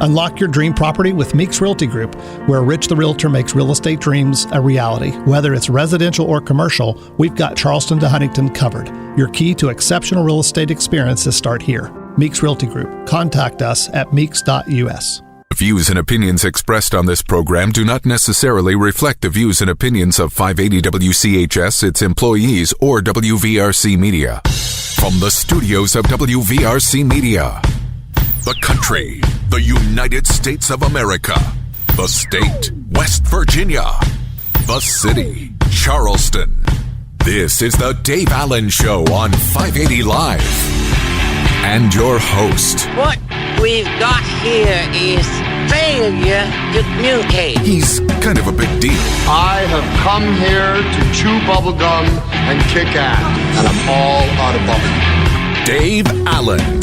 Unlock your dream property with Meeks Realty Group, where Rich the Realtor makes real estate dreams a reality. Whether it's residential or commercial, we've got Charleston to Huntington covered. Your key to exceptional real estate experiences start here. Meeks Realty Group. Contact us at meeks.us. Views and opinions expressed on this program do not necessarily reflect the views and opinions of 580 WCHS, its employees, or WVRC Media. From the studios of WVRC Media, the country, the United States of America, the state, West Virginia, the city, Charleston. This is the Dave Allen Show on 580 Live. And your host. What we've got here is failure to communicate. He's kind of a big deal. I have come here to chew bubblegum and kick ass, and I'm all out of bubblegum. Dave Allen.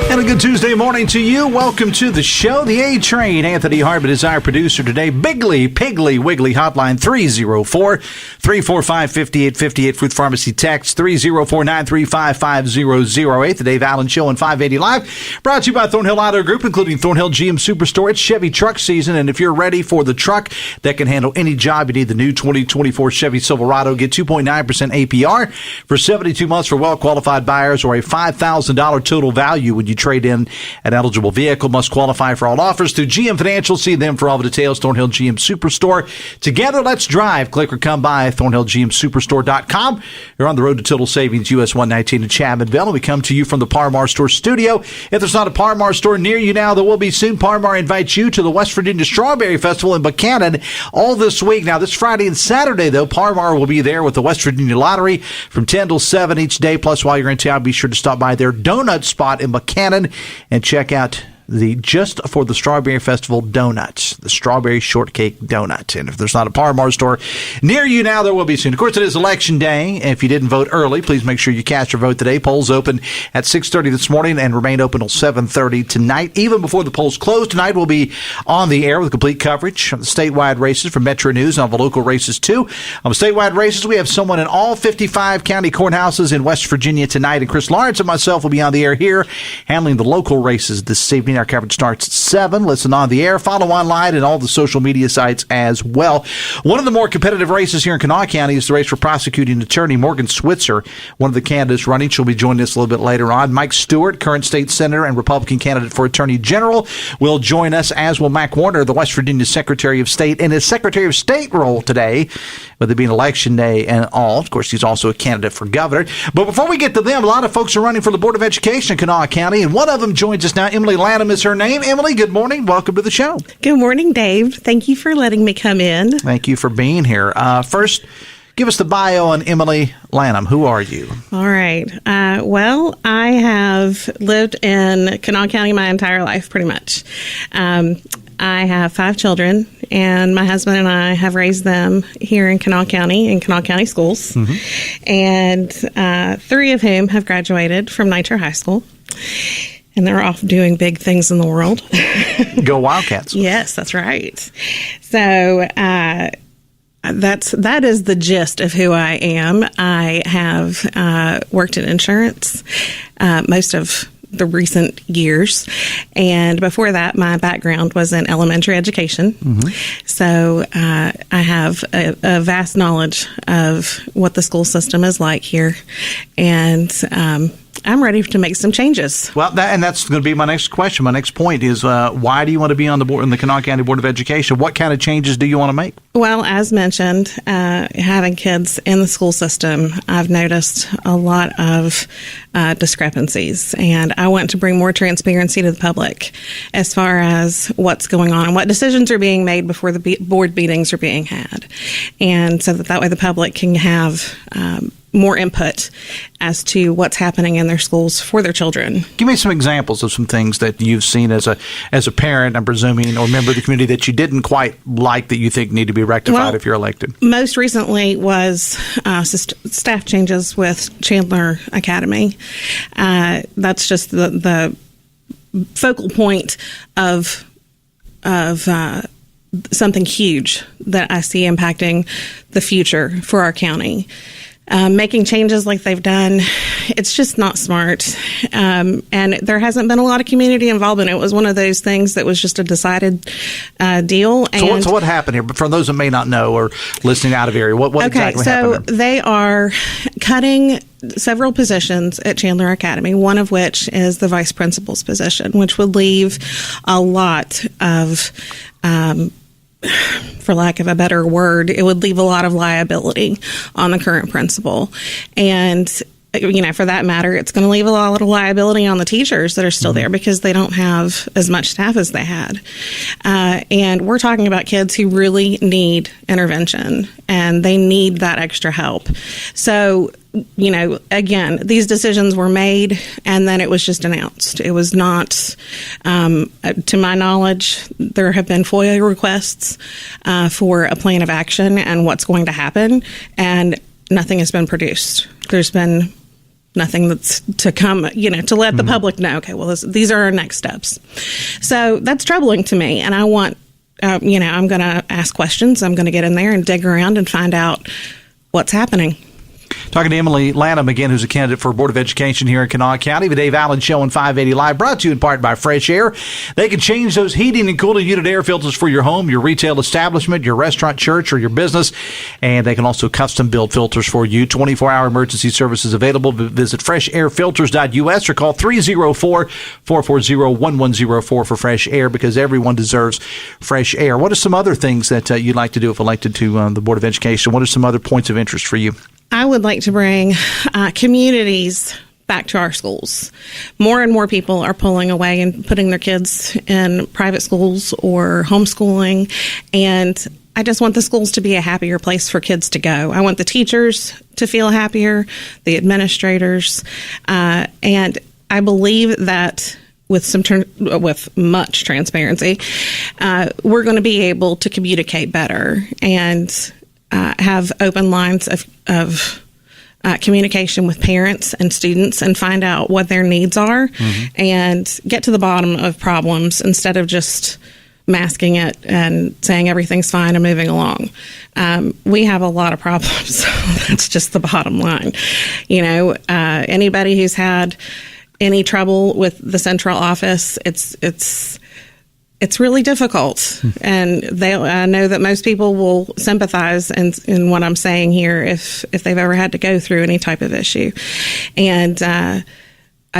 And a good Tuesday morning to you. Welcome to the show. The A-Train. Anthony Harbert is our producer today. Bigly, Piggly, Wiggly hotline 304-345-5858. Fruit Pharmacy text 304-935-5008. The Dave Allen Show on 580 Live. Brought to you by Thornhill Auto Group, including Thornhill GM Superstore. It's Chevy truck season, and if you're ready for the truck that can handle any job, you need the new 2024 Chevy Silverado. Get 2.9% APR for 72 months for well-qualified buyers, or a $5,000 total value when you trade in an eligible vehicle. Must qualify for all offers through GM Financial. See them for all the details. Thornhill GM Superstore. Together, let's drive. Click or come by ThornhillGMSuperstore.com. You're on the road to total savings, US 119 in Chapmanville. And we come to you from the Parmar Store studio. If there's not a Parmar store near you now, there will be soon. Parmar invites you to the West Virginia Strawberry Festival in Buchanan all this week. Now, this Friday and Saturday, though, Parmar will be there with the West Virginia Lottery from 10 till 7 each day. Plus, while you're in town, be sure to stop by their donut spot in Buchanan and check out the Just for the Strawberry Festival donuts, the strawberry shortcake donut. And if there's not a Parmar store near you now, there will be soon. Of course, it is Election Day. If you didn't vote early, please make sure you cast your vote today. Polls open at 6:30 this morning and remain open until 7:30 tonight. Even before the polls close tonight, we'll be on the air with complete coverage of the statewide races from Metro News and all the local races, too. On the statewide races, we have someone in all 55 county courthouses in West Virginia tonight. And Chris Lawrence and myself will be on the air here handling the local races this evening. Our coverage starts at 7. Listen on the air, follow online, and all the social media sites as well. One of the more competitive races here in Kanawha County is the race for prosecuting attorney. Morgan Switzer, one of the candidates running. She'll be joining us a little bit later on. Mike Stuart, current state senator and Republican candidate for attorney general, will join us, as will Mac Warner, the West Virginia Secretary of State, in his Secretary of State role today, with it being Election Day and all. Of course, he's also a candidate for governor. But before we get to them, a lot of folks are running for the Board of Education in Kanawha County, and one of them joins us now. Emily Lanham is her name. Emily, good morning. Welcome to the show. Good morning, Dave. Thank you for letting me come in. Thank you for being here. First, give us the bio on Emily Lanham. Who are you? All right. Well, I have lived in Kanawha County my entire life, pretty much. I have 5 children, and my husband and I have raised them here in Kanawha County schools, and 3 of whom have graduated from Nitro High School. And they're off doing big things in the world. Go Wildcats. Yes, that's right. So that is the gist of who I am. I have worked in insurance most of the recent years. And before that, my background was in elementary education. So I have a vast knowledge of what the school system is like here. And I'm ready to make some changes. Well, that's going to be my next question. My next point is, why do you want to be on the board in the Kanawha County Board of Education? What kind of changes do you want to make? Well, as mentioned, having kids in the school system, I've noticed a lot of discrepancies, and I want to bring more transparency to the public as far as what's going on and what decisions are being made before the board meetings are being had, and so that way the public can have more input as to what's happening in their schools for their children. Give me some examples of some things that you've seen as a parent, I'm presuming, or member of the community that you didn't quite like that you think need to be rectified if you're elected. Most recently was staff changes with Chandler Academy. That's just the focal point of something huge that I see impacting the future for our county. making changes like they've done. It's just not smart. And there hasn't been a lot of community involvement. It was one of those things that was just a decided deal. And So what happened here? But for those that may not know or listening out of area, what exactly happened there? They are cutting several positions at Chandler Academy, one of which is the vice principal's position, which would leave a lot of for lack of a better word, it would leave a lot of liability on the current principal. And, for that matter, it's going to leave a lot of liability on the teachers that are still there because they don't have as much staff as they had. And we're talking about kids who really need intervention and they need that extra help. So, again, these decisions were made and then it was just announced. It was not, to my knowledge, there have been FOIA requests for a plan of action and what's going to happen, and nothing has been produced. There's been nothing that's to come, to let the public know, okay, well, these are our next steps. So that's troubling to me. And I want, I'm going to ask questions. I'm going to get in there and dig around and find out what's happening. Talking to Emily Lanham again, who's a candidate for Board of Education here in Kanawha County. The Dave Allen Show on 580 Live, brought to you in part by Fresh Air. They can change those heating and cooling unit air filters for your home, your retail establishment, your restaurant, church, or your business. And they can also custom build filters for you. 24-hour emergency services available. Visit freshairfilters.us or call 304-440-1104 for Fresh Air, because everyone deserves fresh air. What are some other things that you'd like to do if elected to the Board of Education? What are some other points of interest for you? I would like to bring communities back to our schools. More and more people are pulling away and putting their kids in private schools or homeschooling, and I just want the schools to be a happier place for kids to go. I want the teachers to feel happier, the administrators, and I believe that with much transparency, we're going to be able to communicate better and have open lines of communication with parents and students and find out what their needs are and get to the bottom of problems instead of just masking it and saying everything's fine and moving along. We have a lot of problems. That's just the bottom line. Anybody who's had any trouble with the central office, it's really difficult, and I know that most people will sympathize in what I'm saying here if they've ever had to go through any type of issue, and I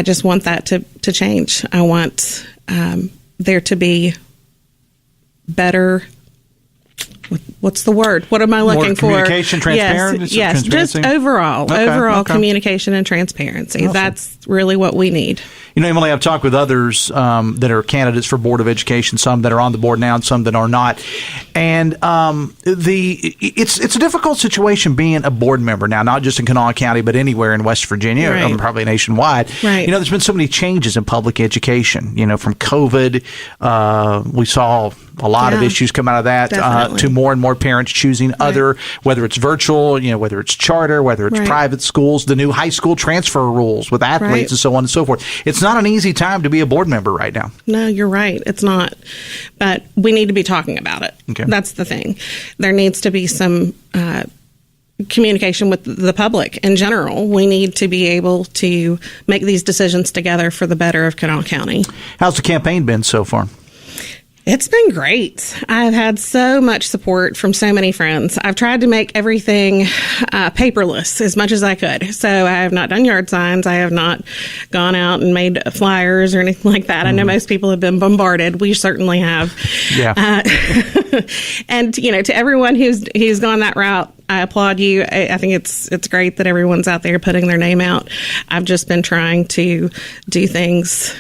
just want that to change. I want there to be better. What's the word? What am I looking for? Communication, transparency. Yes, just overall communication and transparency. Awesome. That's really what we need. Emily, I've talked with others that are candidates for Board of Education, some that are on the board now and some that are not. And it's a difficult situation being a board member now, not just in Kanawha County, but anywhere in West Virginia, right. Probably nationwide. Right. There's been so many changes in public education. From COVID, we saw a lot of issues come out of that to more and more parents choosing other, whether it's virtual, whether it's charter, whether it's private schools, the new high school transfer rules with athletes and so on and so forth. It's not an easy time to be a board member right now. No, you're right. It's not. But we need to be talking about it. Okay. That's the thing. There needs to be some communication with the public in general. We need to be able to make these decisions together for the better of Kanawha County. How's the campaign been so far? It's been great. I've had so much support from so many friends. I've tried to make everything paperless as much as I could. So I have not done yard signs. I have not gone out and made flyers or anything like that. I know most people have been bombarded. We certainly have. Yeah. And, to everyone who's gone that route, I applaud you. I think it's great that everyone's out there putting their name out. I've just been trying to do things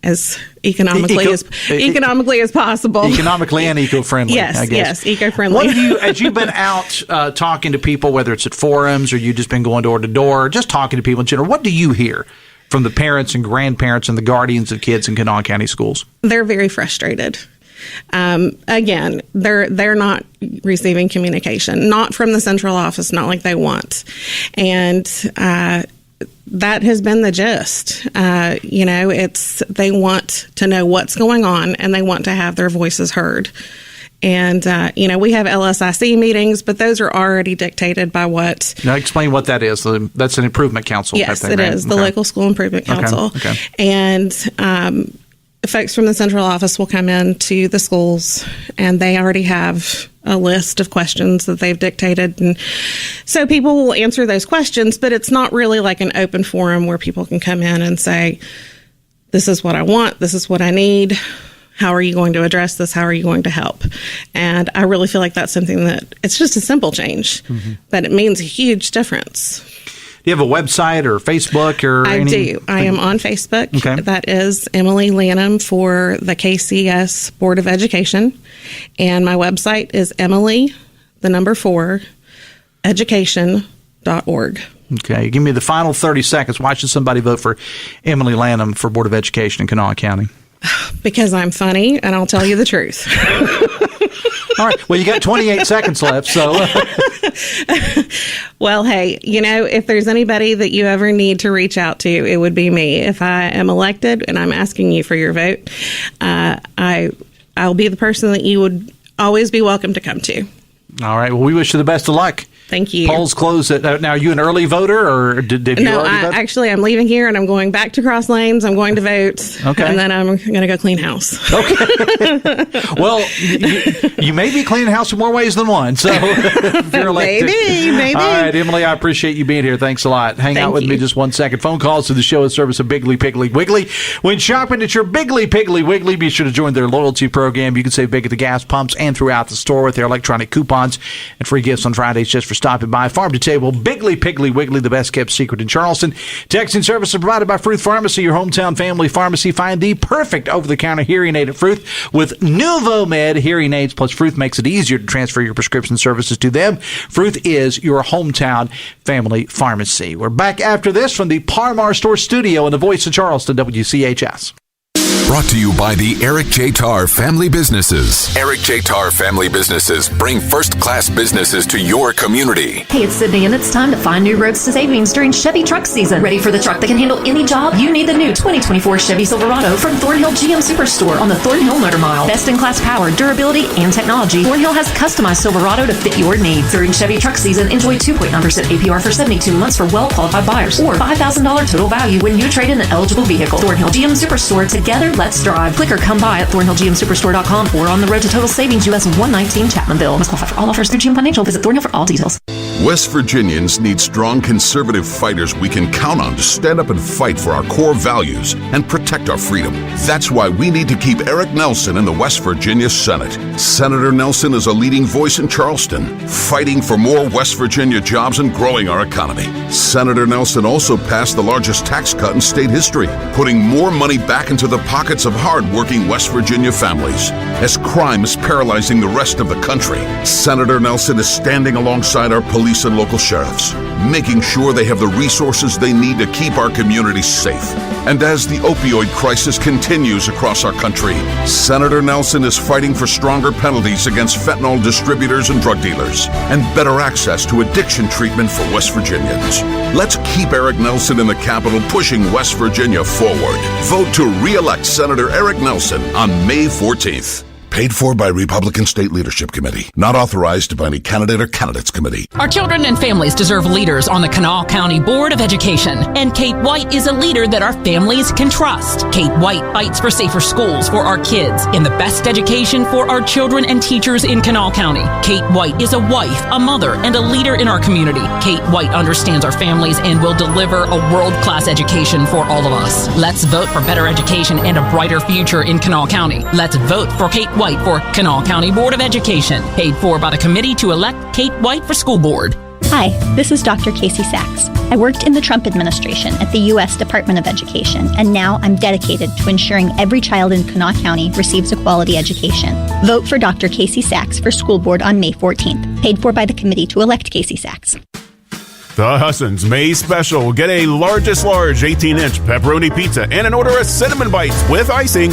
as economically as possible. Economically and eco-friendly, yes, I guess. Yes, eco-friendly. What have you, as you've been out talking to people, whether it's at forums or you've just been going door to door, just talking to people in general, what do you hear from the parents and grandparents and the guardians of kids in Kanawha County schools? They're very frustrated. Again, they're not receiving communication, not from the central office, not like they want. And that has been the gist. They want to know what's going on and they want to have their voices heard. And, we have LSIC meetings, but those are already dictated by what. Now, explain what that is. That's an improvement council. Yes, type thing, it right? is. The local school improvement council. Okay. And folks from the central office will come in to the schools, and they already have a list of questions that they've dictated. And so people will answer those questions, but it's not really like an open forum where people can come in and say, this is what I want, this is what I need. How are you going to address this? How are you going to help? And I really feel like that's something that it's just a simple change, but it means a huge difference. Do you have a website or Facebook or I do. I am on Facebook. Okay. That is Emily Lanham for the KCS Board of Education. And my website is Emily4education.org. Okay. Give me the final 30 seconds. Why should somebody vote for Emily Lanham for Board of Education in Kanawha County? Because I'm funny, and I'll tell you the truth. All right. Well, you got 28 seconds left, so. Well, hey, if there's anybody that you ever need to reach out to, it would be me. If I am elected and I'm asking you for your vote, I'll be the person that you would always be welcome to come to. All right. Well, we wish you the best of luck. Thank you. Polls close now, are you an early voter, or did you already vote? Actually, I'm leaving here, and I'm going back to Cross Lanes. I'm going to vote, and then I'm going to go clean house. Okay. Well, you may be cleaning house in more ways than one, so if you're elected. Maybe. All right, Emily, I appreciate you being here. Thanks a lot. Hang out with me just 1 second. Phone calls to the show in service of Biggly Piggly Wiggly. When shopping at your Biggly Piggly Wiggly, be sure to join their loyalty program. You can save big at the gas pumps and throughout the store with their electronic coupons and free gifts on Fridays just for stopping by. Farm to table, Biggly Piggly Wiggly, the best kept secret in Charleston. Texting service is provided by Fruth Pharmacy, your hometown family pharmacy. Find the perfect over-the-counter hearing aid at Fruth with Nuvomed hearing aids. Plus, Fruth makes it easier to transfer your prescription services to them. Fruth is your hometown family pharmacy. We're back after this from the Parmar Store Studio in the Voice of Charleston, WCHS. Brought to you by the Eric J. Tarr Family Businesses. Eric J. Tarr Family Businesses bring first-class businesses to your community. Hey, it's Sydney, and it's time to find new roads to savings during Chevy truck season. Ready for the truck that can handle any job? You need the new 2024 Chevy Silverado from Thornhill GM Superstore on the Thornhill Motor Mile. Best-in-class power, durability, and technology, Thornhill has customized Silverado to fit your needs. During Chevy truck season, enjoy 2.9% APR for 72 months for well-qualified buyers, or $5,000 total value when you trade in an eligible vehicle. Thornhill GM Superstore, together, let's drive. Click or come by at ThornhillGMSuperstore.com or on the road to Total Savings US 119 Chapmanville. Must qualify for all offers through GM Financial. Visit Thornhill for all details. West Virginians need strong conservative fighters we can count on to stand up and fight for our core values and protect our freedom. That's why we need to keep Eric Nelson in the West Virginia Senate. Senator Nelson is a leading voice in Charleston, fighting for more West Virginia jobs and growing our economy. Senator Nelson also passed the largest tax cut in state history, putting more money back into the pockets of hard-working West Virginia families. As crime is paralyzing the rest of the country, Senator Nelson is standing alongside our police and local sheriffs, making sure they have the resources they need to keep our communities safe. And as the opioid crisis continues across our country, Senator Nelson is fighting for stronger penalties against fentanyl distributors and drug dealers, and better access to addiction treatment for West Virginians. Let's keep Eric Nelson in the Capitol pushing West Virginia forward. Vote to re-elect Senator Eric Nelson on May 14th. Paid for by Republican State Leadership Committee. Not authorized by any candidate or candidates committee. Our children and families deserve leaders on the Kanawha County Board of Education. And Kate White is a leader that our families can trust. Kate White fights for safer schools for our kids and the best education for our children and teachers in Kanawha County. Kate White is a wife, a mother, and a leader in our community. Kate White understands our families and will deliver a world-class education for all of us. Let's vote for better education and a brighter future in Kanawha County. Let's vote for Kate White for Kanawha County Board of Education. Paid for by the committee to elect Kate White for school board. Hi, this is Dr. Casey Sachs. I worked in the Trump administration at the U.S. Department of Education, and now I'm dedicated to ensuring every child in Kanawha County receives a quality education. Vote for Dr. Casey Sachs for school board on May 14th. Paid for by the committee to elect Casey Sachs. The Hussons May Special. Get a largest large 18-inch pepperoni pizza and an order of cinnamon bites with icing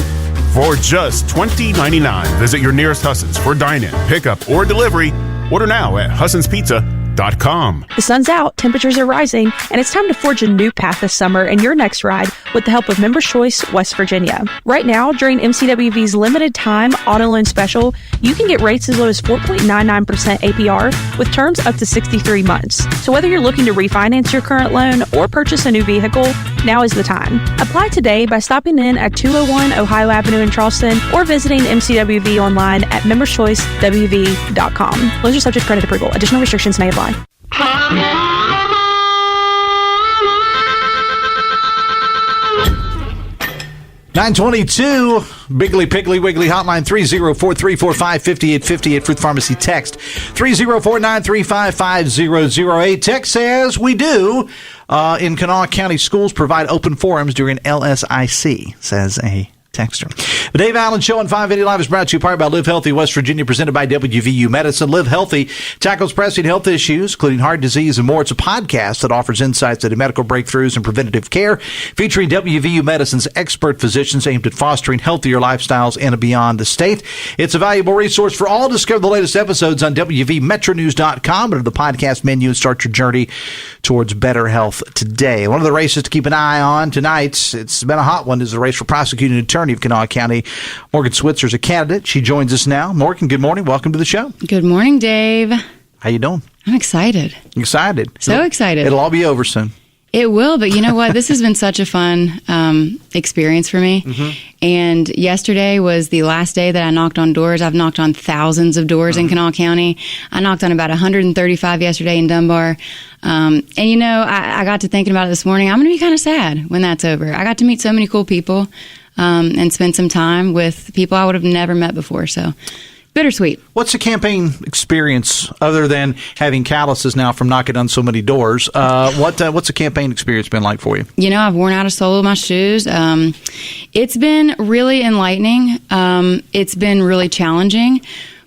for just $20.99. Visit your nearest Hussons for dine-in, pickup, or delivery. Order now at HussonsPizza.com. WCHS.com. The sun's out, temperatures are rising, and it's time to forge a new path this summer in your next ride with the help of Members Choice West Virginia. Right now, during MCWV's limited time auto loan special, you can get rates as low as 4.99% APR with terms up to 63 months. So whether you're looking to refinance your current loan or purchase a new vehicle, now is the time. Apply today by stopping in at 201 Ohio Avenue in Charleston or visiting MCWV online at memberschoicewv.com. Loans are subject to credit approval. Additional restrictions may apply. 922 Biggly Piggly Wiggly Hotline 304-345-5858. Fruit Pharmacy text 304-935-5008. Text says we do in Kanawha County schools provide open forums during LSIC, says a texter. The Dave Allen Show on 580 Live is brought to you part by Live Healthy West Virginia, presented by WVU Medicine. Live Healthy tackles pressing health issues, including heart disease and more. It's a podcast that offers insights into medical breakthroughs and preventative care, featuring WVU Medicine's expert physicians aimed at fostering healthier lifestyles in and beyond the state. It's a valuable resource for all. Discover the latest episodes on WVMetronews.com. Go to the podcast menu and start your journey towards better health today. One of the races to keep an eye on tonight, it's been a hot one, is the race for prosecuting attorney of Kanawha County. Morgan Switzer is a candidate. She joins us now. Morgan, good morning. Welcome to the show. Good morning, Dave. How you doing? I'm excited. Excited? So excited. It'll all be over soon. It will, but you know what? This has been such a fun experience for me. Mm-hmm. And yesterday was the last day that I knocked on doors. I've knocked on thousands of doors in Kanawha County. I knocked on about 135 yesterday in Dunbar. And, you know, I got to thinking about it this morning. I'm going to be kind of sad when that's over. I got to meet so many cool people and spend some time with people I would have never met before. So bittersweet. What's the campaign experience other than having calluses now from knocking on so many doors? What's the campaign experience been like for you? You know, I've worn out a sole of my shoes. It's been really enlightening. It's been really challenging.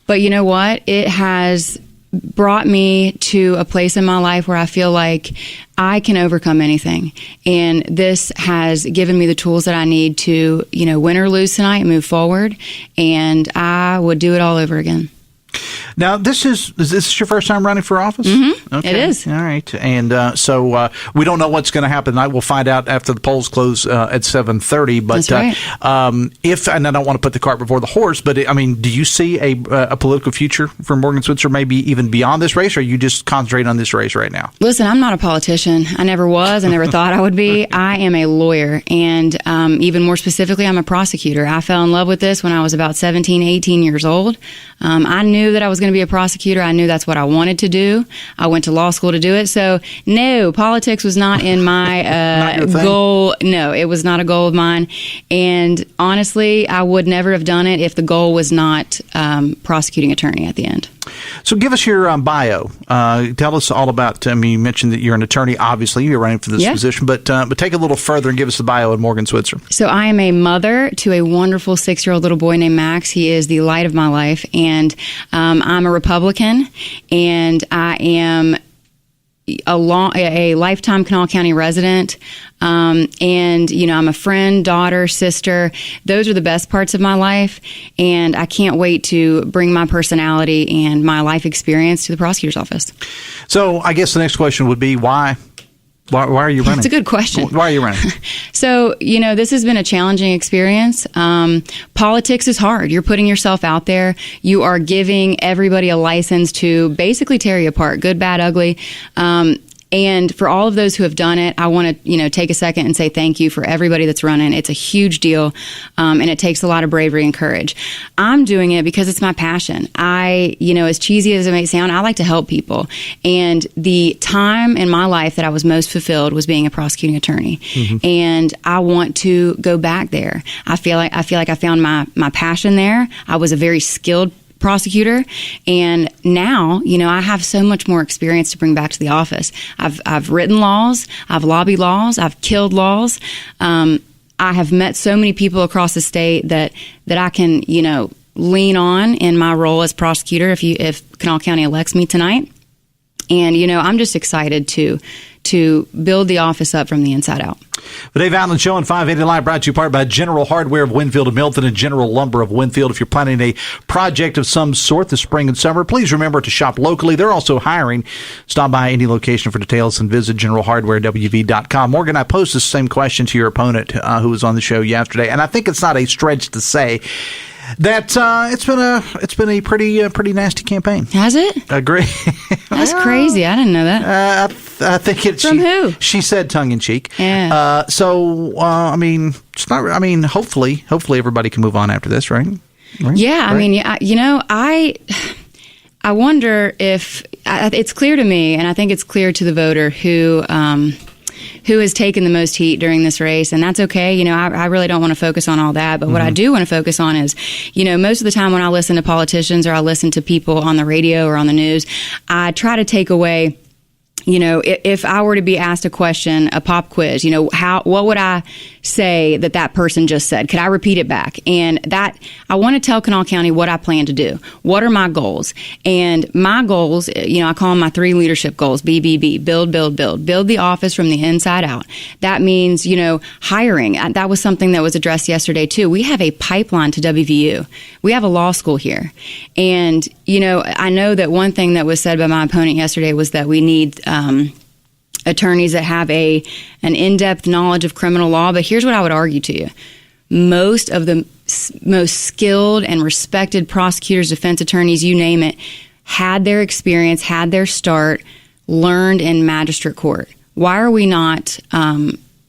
But you know what? It has brought me to a place in my life where I feel like I can overcome anything. And this has given me the tools that I need to, you know, win or lose tonight and move forward. And I would do it all over again. Now, is this your first time running for office? Mm-hmm. Okay. It is. All right. And so we don't know what's going to happen tonight. We'll find out after the polls close at 7:30. But that's right. And I don't want to put the cart before the horse, but I mean, do you see a political future for Morgan Switzer, maybe even beyond this race, or are you just concentrating on this race right now? Listen, I'm not a politician. I never was. I never thought I would be. I am a lawyer. And even more specifically, I'm a prosecutor. I fell in love with this when I was about 17, 18 years old. I knew that I was going to be a prosecutor. I knew that's what I wanted to do. I went to law school to do it. So, no, politics was not in my goal. No, it was not a goal of mine. And honestly, I would never have done it if the goal was not prosecuting attorney at the end. So give us your bio. Tell us all about, you mentioned that you're an attorney, obviously. You're running for this position, but take a little further and give us the bio of Morgan Switzer. So I am a mother to a wonderful 6-year-old little boy named Max. He is the light of my life. And I'm a Republican, and I am a lifetime Kanawha County resident. And, you know, I'm a friend, daughter, sister. Those are the best parts of my life. And I can't wait to bring my personality and my life experience to the prosecutor's office. So I guess the next question would be why? Why are you running? That's a good question. Why are you running? So, you know, this has been a challenging experience. Politics is hard. You're putting yourself out there. You are giving everybody a license to basically tear you apart, good, bad, ugly. And for all of those who have done it, I want to, you know, take a second and say thank you for everybody that's running. It's a huge deal, and it takes a lot of bravery and courage. I'm doing it because it's my passion. You know, as cheesy as it may sound, I like to help people. And the time in my life that I was most fulfilled was being a prosecuting attorney. Mm-hmm. And I want to go back there. I feel like I found my passion there. I was a very skilled prosecutor, and now, you know, I have so much more experience to bring back to the office. I've written laws, I've lobbied laws, I've killed laws. I have met so many people across the state that I can, you know, lean on in my role as prosecutor if Kanawha County elects me tonight. And, I'm just excited to build the office up from the inside out. The Dave Allen Show on 580 Live brought to you part by General Hardware of Winfield and Milton and General Lumber of Winfield. If you're planning a project of some sort this spring and summer, please remember to shop locally. They're also hiring. Stop by any location for details and visit generalhardwarewv.com. Morgan, I posed the same question to your opponent who was on the show yesterday, and I think it's not a stretch to say that it's been a pretty nasty campaign. Has it? Agree. That's crazy. I didn't know that. I think it's from who? She said tongue in cheek. Yeah. It's not. I mean, hopefully everybody can move on after this, right? Yeah. Right? I wonder if it's clear to me, and I think it's clear to the voter who has taken the most heat during this race, and that's okay. I really don't want to focus on all that, but what I do want to focus on is, most of the time when I listen to politicians or I listen to people on the radio or on the news, I try to take away, if I were to be asked a question, a pop quiz, what would I say that person just said? Could I repeat it back? And that I want to tell Kanawha County what I plan to do. What are my goals? And my goals, I call them my 3 leadership goals, BBB, build, build the office from the inside out. That means, hiring. That was something that was addressed yesterday too. We have a pipeline to WVU. We have a law school here. And, I know that one thing that was said by my opponent yesterday was that we need attorneys that have an in-depth knowledge of criminal law. But here's what I would argue to you. Most of the most skilled and respected prosecutors, defense attorneys, you name it, had their experience, had their start, learned in magistrate court. Why are we not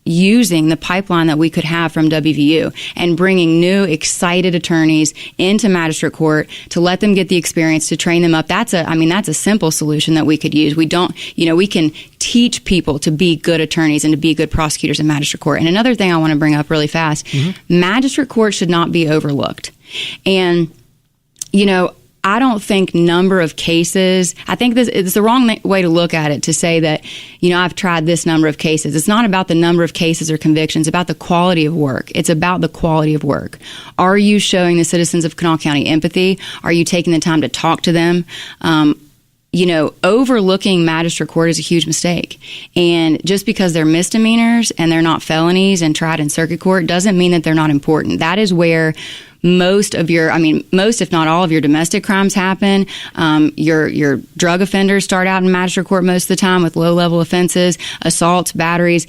using the pipeline that we could have from WVU and bringing new, excited attorneys into magistrate court to let them get the experience, to train them up? That's a simple solution that we could use. We can teach people to be good attorneys and to be good prosecutors in magistrate court. And another thing I want to bring up really fast, magistrate court should not be overlooked. And, I don't think number of cases, I think it's the wrong way to look at it to say that, I've tried this number of cases. It's not about the number of cases or convictions, it's about the quality of work. It's about the quality of work. Are you showing the citizens of Kanawha County empathy? Are you taking the time to talk to them? Overlooking magistrate court is a huge mistake. And just because they're misdemeanors and they're not felonies and tried in circuit court doesn't mean that they're not important. That is where most, if not all of your domestic crimes happen. Your drug offenders start out in magistrate court most of the time with low-level offenses, assaults, batteries.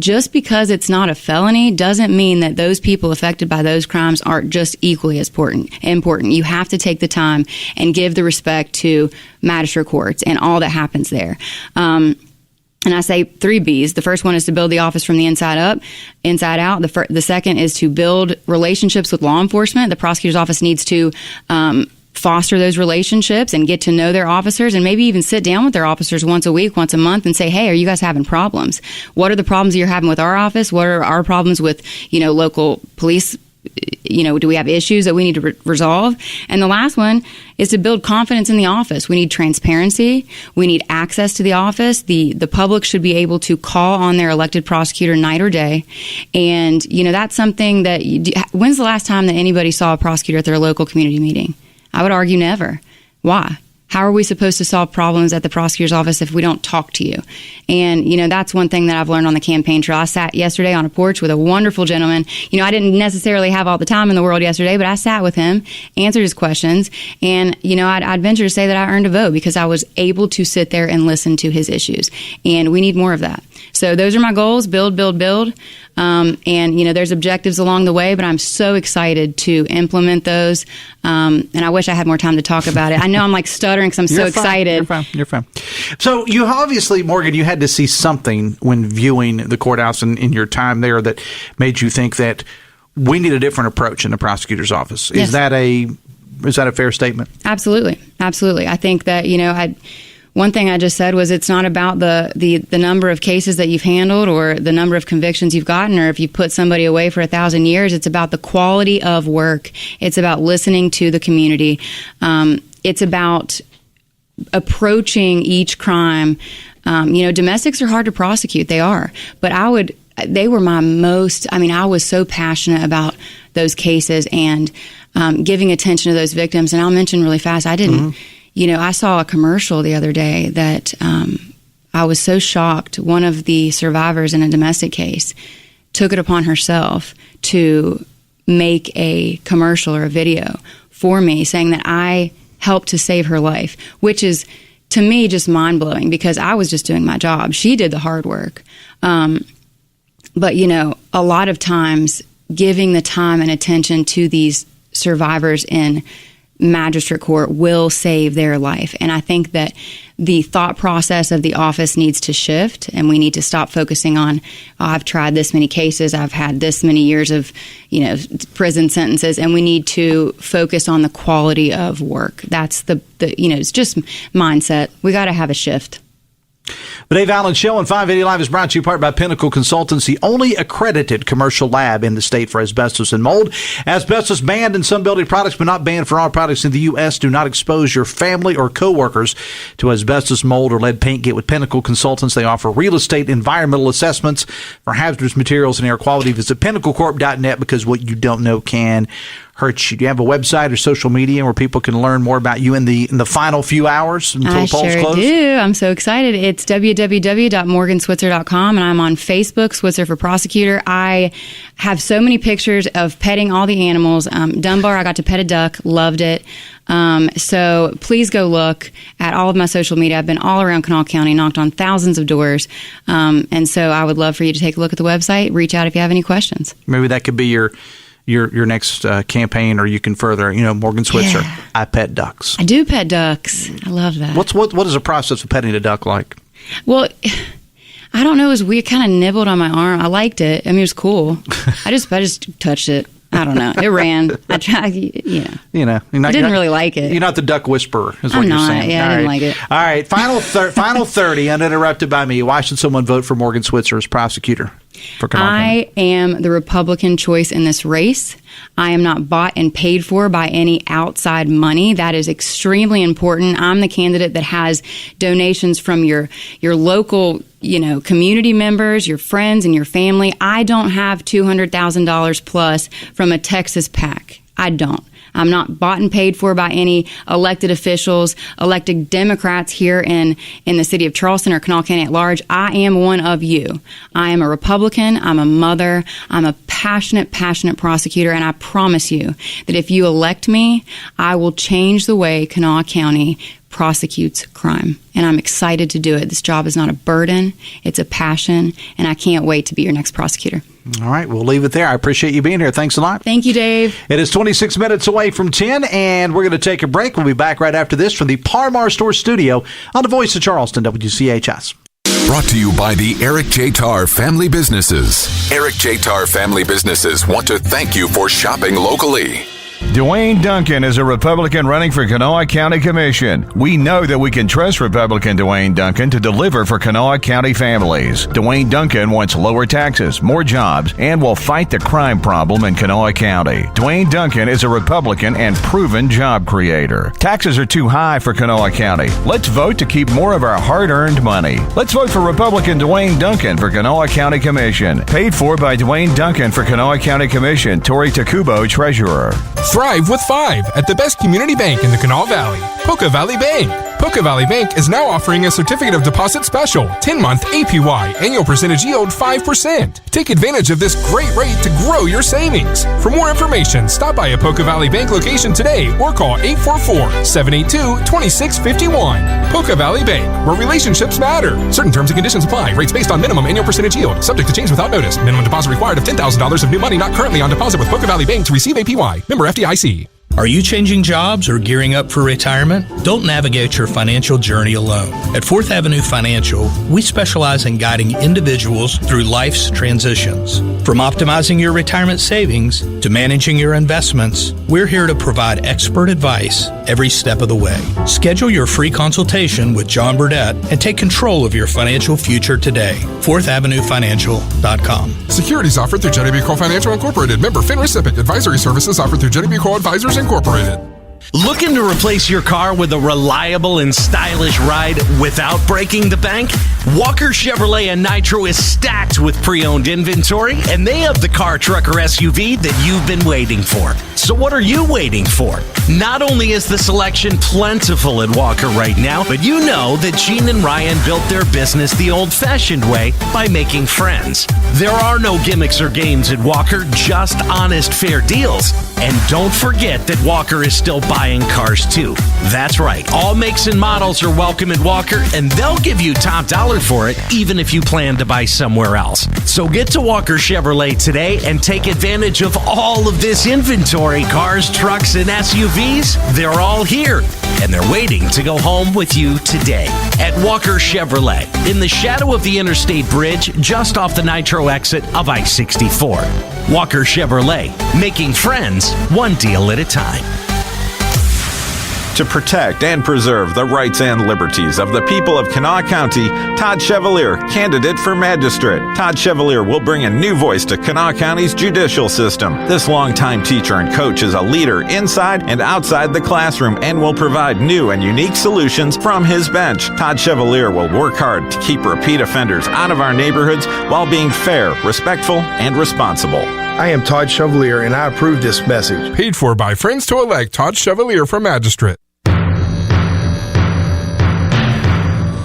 Just because it's not a felony doesn't mean that those people affected by those crimes aren't just equally as important. You have to take the time and give the respect to magistrate courts and all that happens there. And I say 3 B's. The first one is to build the office from the inside out. The second is to build relationships with law enforcement. The prosecutor's office needs to foster those relationships and get to know their officers, and maybe even sit down with their officers once a week, once a month, and say, hey, are you guys having problems? What are the problems you're having with our office? What are our problems with, local police? Do we have issues that we need to resolve? And the last one is to build confidence in the office. We need transparency. We need access to the office. The public should be able to call on their elected prosecutor night or day. And, that's something that, when's the last time that anybody saw a prosecutor at their local community meeting? I would argue never. Why? How are we supposed to solve problems at the prosecutor's office if we don't talk to you? And, that's one thing that I've learned on the campaign trail. I sat yesterday on a porch with a wonderful gentleman. I didn't necessarily have all the time in the world yesterday, but I sat with him, answered his questions, and, I'd venture to say that I earned a vote because I was able to sit there and listen to his issues. And we need more of that. So those are my goals: build. And, there's objectives along the way, but I'm so excited to implement those. And I wish I had more time to talk about it. I know I'm like stuttering because I'm so excited. You're fine. So you obviously, Morgan, you had to see something when viewing the courthouse and in your time there that made you think that we need a different approach in the prosecutor's office. Yes. Is that a fair statement? Absolutely. I think that, one thing I just said was it's not about the number of cases that you've handled or the number of convictions you've gotten or if you put somebody away for 1,000 years. It's about the quality of work. It's about listening to the community. It's about approaching each crime. Domestics are hard to prosecute. They are. But they were my most, I was so passionate about those cases and giving attention to those victims. And I'll mention really fast, I didn't. I saw a commercial the other day that I was so shocked. One of the survivors in a domestic case took it upon herself to make a commercial or a video for me saying that I helped to save her life, which is, to me, just mind-blowing because I was just doing my job. She did the hard work. But, a lot of times giving the time and attention to these survivors in magistrate court will save their life. And I think that the thought process of the office needs to shift, and we need to stop focusing on, I've tried this many cases, I've had this many years of, prison sentences, and we need to focus on the quality of work. That's it's just mindset. We got to have a shift. The Dave Allen Show on 580 Live is brought to you in part by Pinnacle Consultants, the only accredited commercial lab in the state for asbestos and mold. Asbestos banned in some building products, but not banned for all products in the U.S. Do not expose your family or coworkers to asbestos, mold, or lead paint. Get with Pinnacle Consultants. They offer real estate environmental assessments for hazardous materials and air quality. Visit pinnaclecorp.net because what you don't know can hurt you. Do you have a website or social media where people can learn more about you in the final few hours until the polls close? I sure do. I'm so excited. It's www.morganswitzer.com, and I'm on Facebook, Switzer for Prosecutor. I have so many pictures of petting all the animals. Dunbar, I got to pet a duck, loved it. So please go look at all of my social media. I've been all around Kanawha County, knocked on thousands of doors. And so I would love for you to take a look at the website. Reach out if you have any questions. Maybe that could be your next campaign, or you can further, Morgan Switzer. Yeah. I pet ducks. I do pet ducks. I love that. What is the process of petting a duck like? Well, I don't know. It was weird. Kind of nibbled on my arm. I liked it. I mean, it was cool. I just touched it. I don't know. It ran. I tried. I didn't really like it. You're not the duck whisperer, is what you're saying. Yeah, I didn't like it. All right. Final 30, uninterrupted by me. Why should someone vote for Morgan Switzer as prosecutor for Kanawha County? I am the Republican choice in this race. I am not bought and paid for by any outside money. That is extremely important. I'm the candidate that has donations from your local, community members, your friends, and your family. I don't have $200,000 plus from a Texas PAC. I don't. I'm not bought and paid for by any elected officials, elected Democrats here in the city of Charleston or Kanawha County at large. I am one of you. I am a Republican. I'm a mother. I'm a passionate prosecutor, and I promise you that if you elect me, I will change the way Kanawha County prosecutes crime. And I'm excited to do it. This job is not a burden. It's a passion, and I can't wait to be your next prosecutor. All right, we'll leave it there. I appreciate you being here. Thanks a lot. Thank you, Dave. It is 26 minutes away from 10, and we're going to take a break. We'll be back right after this from the Parmar Store Studio on the Voice of Charleston, WCHS. Brought to you by the Eric J. Tarr Family Businesses. Eric J. Tarr Family Businesses want to thank you for shopping locally. Dwayne Duncan is a Republican running for Kanawha County Commission. We know that we can trust Republican Dwayne Duncan to deliver for Kanawha County families. Dwayne Duncan wants lower taxes, more jobs, and will fight the crime problem in Kanawha County. Dwayne Duncan is a Republican and proven job creator. Taxes are too high for Kanawha County. Let's vote to keep more of our hard-earned money. Let's vote for Republican Dwayne Duncan for Kanawha County Commission. Paid for by Dwayne Duncan for Kanawha County Commission. Tori Takubo, Treasurer. Thrive with 5 at the best community bank in the Kanawha Valley, Poca Valley Bank. Poca Valley Bank is now offering a certificate of deposit special, 10-month APY, annual percentage yield 5%. Take advantage of this great rate to grow your savings. For more information, stop by a Poca Valley Bank location today or call 844-782-2651. Poca Valley Bank, where relationships matter. Certain terms and conditions apply. Rates based on minimum annual percentage yield. Subject to change without notice. Minimum deposit required of $10,000 of new money not currently on deposit with Poca Valley Bank to receive APY. Member FDIC. Are you changing jobs or gearing up for retirement? Don't navigate your financial journey alone. At 4th Avenue Financial, we specialize in guiding individuals through life's transitions. From optimizing your retirement savings to managing your investments, we're here to provide expert advice every step of the way. Schedule your free consultation with John Burdett and take control of your financial future today. 4thavenuefinancial.com. Securities offered through JW Cole Financial Incorporated. Member FINRA SIPC. Advisory services offered through JW Cole Advisors Incorporated. Looking to replace your car with a reliable and stylish ride without breaking the bank? Walker Chevrolet and Nitro is stacked with pre-owned inventory, and they have the car, truck, or SUV that you've been waiting for. So what are you waiting for? Not only is the selection plentiful at Walker right now, but you know that Gene and Ryan built their business the old-fashioned way by making friends. There are no gimmicks or games at Walker, just honest, fair deals. And don't forget that Walker is still buying cars too. That's right. All makes and models are welcome at Walker, and they'll give you top dollar for it, even if you plan to buy somewhere else. So get to Walker Chevrolet today and take advantage of all of this inventory. Cars, trucks, and SUVs, they're all here, and they're waiting to go home with you today. At Walker Chevrolet, in the shadow of the Interstate Bridge, just off the Nitro exit of I-64. Walker Chevrolet, making friends one deal at a time. To protect and preserve the rights and liberties of the people of Kanawha County, Todd Chevalier, candidate for magistrate. Todd Chevalier will bring a new voice to Kanawha County's judicial system. This longtime teacher and coach is a leader inside and outside the classroom and will provide new and unique solutions from his bench. Todd Chevalier will work hard to keep repeat offenders out of our neighborhoods while being fair, respectful, and responsible. I am Todd Chevalier, and I approve this message. Paid for by Friends to elect Todd Chevalier for magistrate.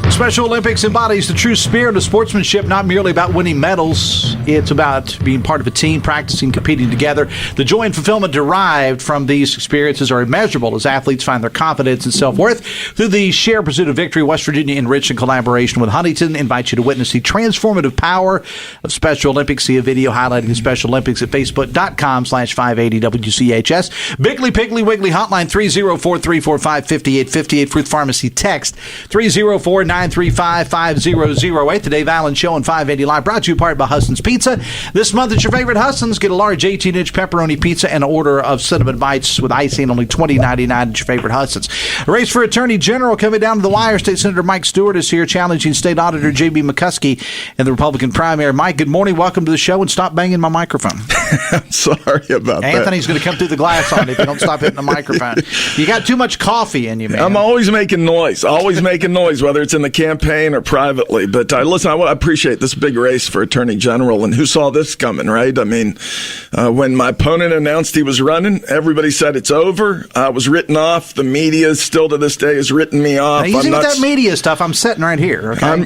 Special Olympics embodies the true spirit of sportsmanship, not merely about winning medals. It's about being part of a team, practicing, competing together. The joy and fulfillment derived from these experiences are immeasurable as athletes find their confidence and self-worth through the shared pursuit of victory. West Virginia, enriched in collaboration with Huntington, invites you to witness the transformative power of Special Olympics. See a video highlighting the Special Olympics at facebook.com/580WCHS. Bigly, Piggly, Wiggly hotline 304-345-5858. Fruit Pharmacy text 304-935-5008. The Dave Allen Show on 580 Live, brought to you part by Husson's Pizza. This month at your favorite Husson's, get a large 18-inch pepperoni pizza and an order of cinnamon bites with icing, only $20.99 at your favorite Husson's. A race for Attorney General coming down to the wire. State Senator Mike Stuart is here challenging State Auditor J.B. McCuskey in the Republican primary. Mike, good morning. Welcome to the show, and stop banging my microphone. I'm sorry about that. Anthony's going to come through the glass on you if you don't stop hitting the microphone. You got too much coffee in you, man. I'm always making noise, whether it's in the campaign or privately. But listen, I appreciate this big race for Attorney General, and who saw this coming, right? I mean, when my opponent announced he was running, everybody said it's over. I was written off. The media still to this day has written me off. Now, easy with that media stuff. I'm sitting right here. Okay?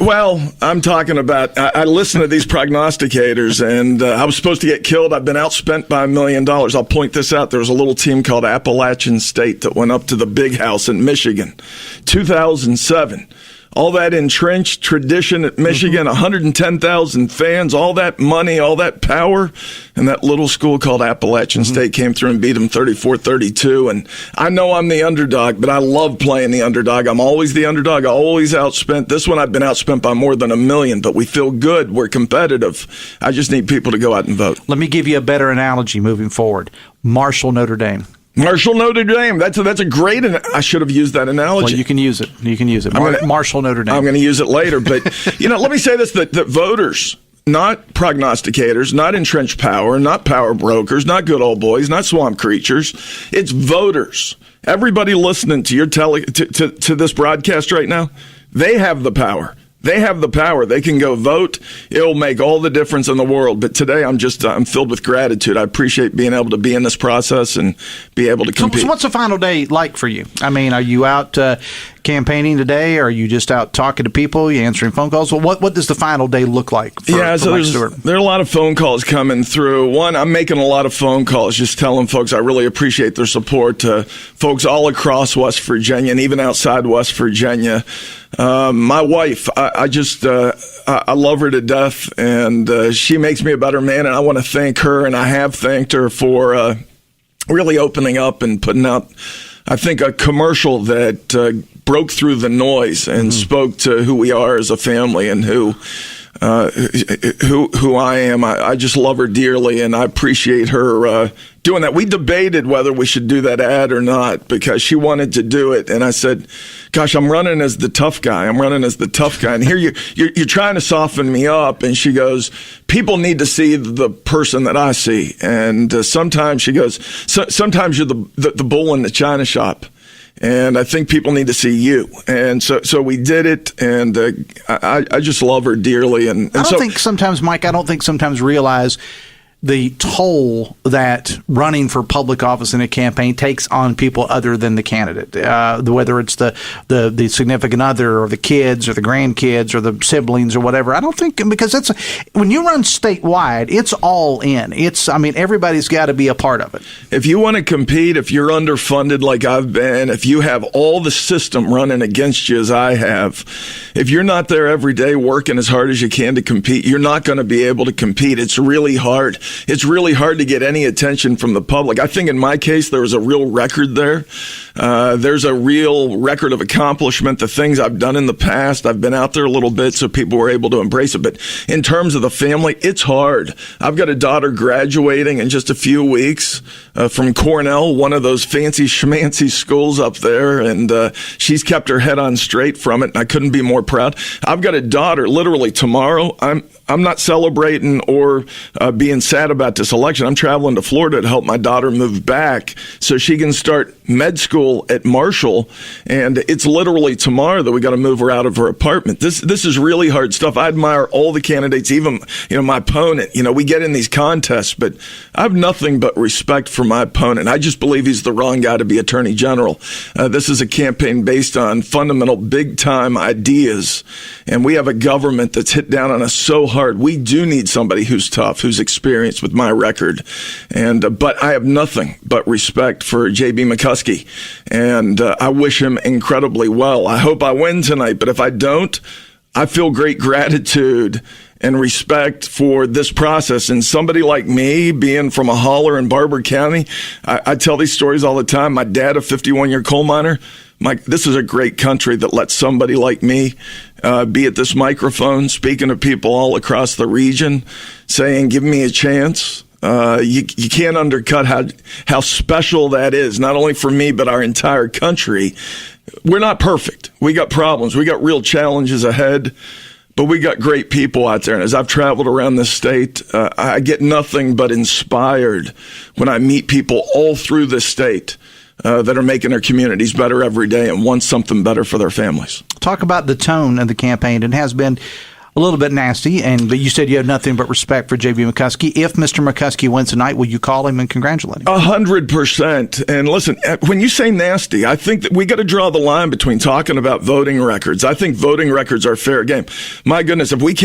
I'm talking about, I listen to these prognosticators, and I was supposed to get killed. I've been outspent by $1 million. I'll point this out. There was a little team called Appalachian State that went up to the Big House in Michigan, 2007. All that entrenched tradition at Michigan, 110,000 fans, all that money, all that power, and that little school called Appalachian State came through and beat them 34-32. And I know I'm the underdog, but I love playing the underdog. I'm always the underdog. I always outspent. This one I've been outspent by more than $1 million, but we feel good. We're competitive. I just need people to go out and vote. Let me give you a better analogy moving forward. Marshall, Notre Dame. Marshall, Notre Dame. That's a great. I should have used that analogy. Well, you can use it. Marshall, Notre Dame. I'm going to use it later. But let me say this: that voters, not prognosticators, not entrenched power, not power brokers, not good old boys, not swamp creatures. It's voters. Everybody listening to your to this broadcast right now, they have the power. They have the power. They can go vote. It'll make all the difference in the world. But today, I'm filled with gratitude. I appreciate being able to be in this process and be able to compete. So what's the final day like for you? I mean, are you out campaigning today? Or are you just out talking to people? Are you answering phone calls? Well, what does the final day look like for Mike Stuart? There are a lot of phone calls coming through. One, I'm making a lot of phone calls, just telling folks I really appreciate their support. Folks all across West Virginia and even outside West Virginia. My wife, I love her to death, and she makes me a better man, and I want to thank her, and I have thanked her for really opening up and putting out, I think, a commercial that broke through the noise and spoke to who we are as a family and who I am. I just love her dearly, and I appreciate her doing that. We debated whether we should do that ad or not because she wanted to do it, and I said, gosh, I'm running as the tough guy. And here you're trying to soften me up. And she goes, people need to see the person that I see. And sometimes she goes, sometimes you're the bull in the china shop. And I think people need to see you. And so we did it, and I just love her dearly. And I don't think sometimes, Mike, realize the toll that running for public office in a campaign takes on people other than the candidate, whether it's the significant other or the kids or the grandkids or the siblings or whatever. I don't think, because when you run statewide, it's all in. Everybody's got to be a part of it. If you want to compete, if you're underfunded like I've been, if you have all the system running against you as I have, if you're not there every day working as hard as you can to compete, you're not going to be able to compete. It's really hard. It's really hard to get any attention from the public. I think in my case, there was a real record there. There's a real record of accomplishment, the things I've done in the past. I've been out there a little bit, so people were able to embrace it. But in terms of the family, it's hard. I've got a daughter graduating in just a few weeks from Cornell, one of those fancy schmancy schools up there, and she's kept her head on straight from it, and I couldn't be more proud. I've got a daughter literally tomorrow. I'm not celebrating or being sad about this election. I'm traveling to Florida to help my daughter move back so she can start med school at Marshall, and it's literally tomorrow that we got to move her out of her apartment. This is really hard stuff. I admire all the candidates, even my opponent. We get in these contests, but I have nothing but respect for my opponent. I just believe he's the wrong guy to be Attorney General. This is a campaign based on fundamental big-time ideas, and we have a government that's hit down on us so hard. We do need somebody who's tough, who's experienced with my record. But I have nothing but respect for J.B. McCuskey, and I wish him incredibly well. I hope I win tonight, but if I don't, I feel great gratitude and respect for this process. And somebody like me, being from a holler in Barber County, I tell these stories all the time. My dad, a 51-year coal miner, this is a great country that lets somebody like me be at this microphone, speaking to people all across the region, saying, give me a chance. You can't undercut how special that is, not only for me, but our entire country. We're not perfect. We got problems. We got real challenges ahead, but we got great people out there. And as I've traveled around this state, I get nothing but inspired when I meet people all through this state that are making their communities better every day and want something better for their families. Talk about the tone of the campaign. It has been a little bit nasty, but you said you have nothing but respect for J.B. McCuskey. If Mr. McCuskey wins tonight, will you call him and congratulate him? 100%. And listen, when you say nasty, I think that we got to draw the line between talking about voting records. I think voting records are fair game. My goodness, if we've